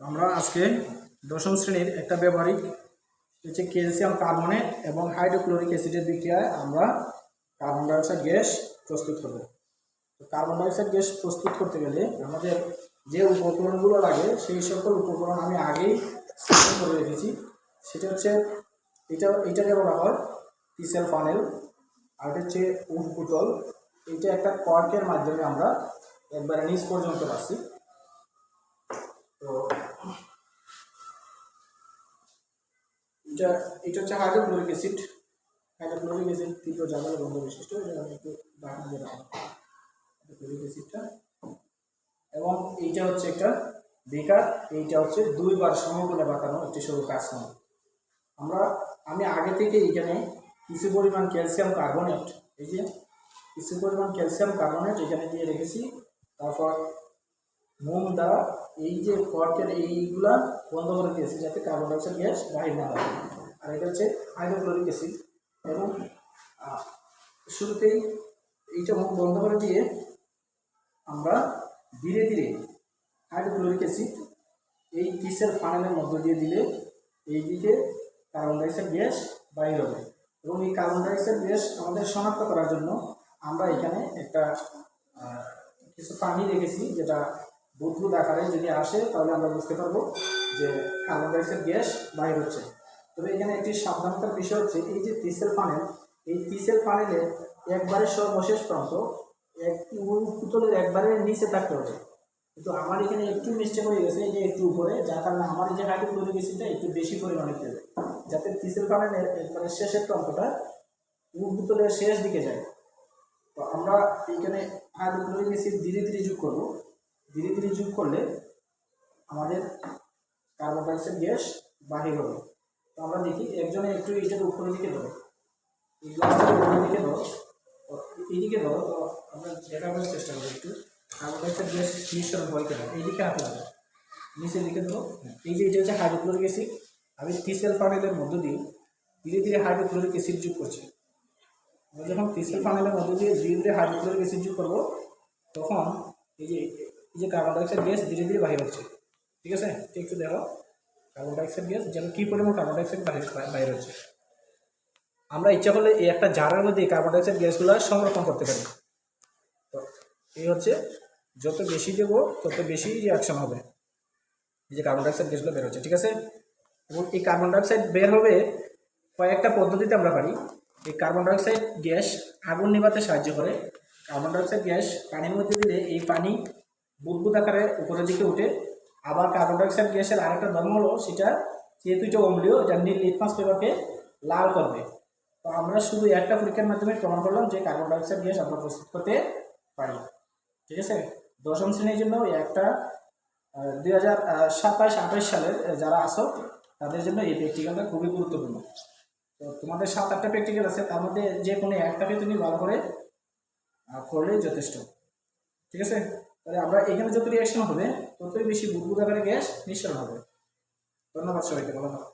আমরা আজকে দশম শ্রেণীর একটা ব্যবহারিক হচ্ছে ক্যালসিয়াম কার্বনেট এবং হাইড্রোক্লোরিক অ্যাসিডের বিক্রিয়ায় আমরা কার্বন ডাইঅক্সাইড গ্যাস প্রস্তুত করব। তো কার্বন ডাইঅক্সাইড গ্যাস প্রস্তুত করতে গেলে আমাদের যে উপকরণগুলো লাগে সেই সকল উপকরণ আমি আগেই করে রেখেছি। সেটা হচ্ছে এইটাকে বলা হয় পিসেল ফানেল, আর এটা হচ্ছে উড বোতল। এইটা একটা কর্কের মাধ্যমে আমরা একবারে নিচ পর্যন্ত রাখছি। তো এটা হচ্ছে হাইড্রোক্লোরিক অ্যাসিড। হাইড্রোক্লোরিক অ্যাসিড তীব্র জ্বালানি গন্ধ বিশিষ্ট, এটা আমি একটু বানিয়ে দিলাম হাইড্রোক্লোরিক অ্যাসিডটা। এবং এইটা হচ্ছে একটা বেকার, এইটা হচ্ছে 2 বার সমকোণে বাঁকানো একটি সরু কাঁচকোনা। আমি আগে থেকে এখানে কিছু পরিমাণ ক্যালসিয়াম কার্বনেট, এই যে কিছু পরিমাণ ক্যালসিয়াম কার্বনেট এখানে দিয়ে রেখেছি। তারপর মোম দ্বারা এই যে কর্কের এইগুলা বন্ধ করে দিয়েছি যাতে কার্বন ডাইঅক্সাইড গ্যাস বাহির না হয়। আর এটা হচ্ছে হাইড্রোক্লোরিক অ্যাসিড। এবং শুরুতেই এইটা মুখ বন্ধ করে দিয়ে আমরা ধীরে ধীরে হাইড্রোক্লোরিক অ্যাসিড এই পিসের ফানেলের মধ্য দিয়ে দিলে এই দিকে কার্বন ডাইঅক্সাইড গ্যাস বাহির হবে। এবং এই কার্বন ডাইঅক্সাইড গ্যাস আমাদের শনাক্ত করার জন্য আমরা এখানে একটা কিছু পানি রেখেছি, যেটা বুদবুদ আকারে যদি আসে তাহলে আমরা বুঝতে পারবো যে কার্বন ডাইঅক্সাইড গ্যাস বাহির হচ্ছে। তবে এখানে একটি সাবধানতার বিষয় হচ্ছে, এই যে পিসেল ফানেল, এই পিসেল ফানেলের একবারে সর্বশেষ প্রান্ত পুতলের একবারে নিচে থাকতে হবে। কিন্তু আমার এখানে একটু মিস্টেক হয়ে গেছে, যে একটু উপরে, যার কারণে আমার এই যে হাইড্রোক্লোরিক অ্যাসিডটা একটু বেশি পরিমাণে দেবে, যাতে পিসেল ফানেলের একবারে শেষের প্রান্তটা পুতলের শেষ দিকে যায়। তো আমরা এইখানে হাইড্রোক্লোরিক অ্যাসিড ধীরে ধীরে যোগ করব। ধীরে ধীরে যোগ করলে আমাদের কার্বন ডাইঅক্সাইড গ্যাস বাহির হবে। তো আমরা দেখি, একজনে একটু এইটার উপরের দিকে ধরো, এই গ্লাসটার উপরের দিকে ধরো, এইদিকে ধরো। তো আমরা দেখাবার চেষ্টা করি একটু কার্বন ডাইঅক্সাইড গ্যাস মিশ্রণ হয় কেন। এইদিকে হাতে ধরো, নিচের দিকে ধরো। এই যে এটা হচ্ছে হাইড্রোক্লোরিক অ্যাসিড। আমি পিসেল ফানেলের মধ্য দিয়ে ধীরে ধীরে হাইড্রোক্লোরিক অ্যাসিড যোগ করছি। আমরা যখন পিসেল ফানেলের মধ্যে দিয়ে ধীরে ধীরে হাইড্রোক্লোরিক অ্যাসিড যোগ করবো, তখন এই যে কার্বন ডাইঅক্সাইড গ্যাস ধীরে ধীরে বাহির হচ্ছে। ঠিক আছে, একটু দেখো কার্বন ডাইঅক্সাইড গ্যাস যেন কী পরিমাণ কার্বন ডাইঅক্সাইড বাহির হচ্ছে। আমরা ইচ্ছা করলে এই একটা জারের মধ্যে এই কার্বন ডাইঅক্সাইড গ্যাসগুলো সংরক্ষণ করতে পারি। তো এই হচ্ছে, যত বেশি দেবো তত বেশি রিয়াকশন হবে, এই যে কার্বন ডাইঅক্সাইড গ্যাসগুলো বের হচ্ছে। ঠিক আছে, এবং এই কার্বন ডাইঅক্সাইড বের হবে কয়েকটা পদ্ধতিতে আমরা পারি। এই কার্বন ডাইঅক্সাইড গ্যাস আগুন নেভাতে সাহায্য করে। কার্বন ডাইঅক্সাইড গ্যাস পানির মধ্যে দিলে এই পানি বুদবুদ আকারে উপরের দিকে উঠে। আবার কার্বন ডাইঅক্সাইড গ্যাসের আরেকটা ধর্ম হলো, সেটা যেহেতু এটা অম্লীয়, এটা লিটমাস পেপারকে লাল করবে। তো আমরা শুধু একটা পরীক্ষার মাধ্যমে প্রমাণ করলাম যে কার্বন ডাইঅক্সাইড গ্যাস আমরা প্রস্তুত করতে পারি। ঠিক আছে, দশম শ্রেণীর জন্য একটা 2027-28 সালের যারা আসো তাদের জন্য এই প্র্যাকটিক্যালটা খুবই গুরুত্বপূর্ণ। তো তোমাদের 7-8টা প্র্যাকটিক্যাল আছে, তার মধ্যে যে কোনো একটাকে তুমি ভালো করে করলেই যথেষ্ট। ঠিক আছে, তাহলে আমরা এখানে যত রিয়াকশন হবে ততই বেশি বুদবুদ আকারে গ্যাস নিঃসরণ হবে। ধন্যবাদ সবাইকে, ভালো থাকো।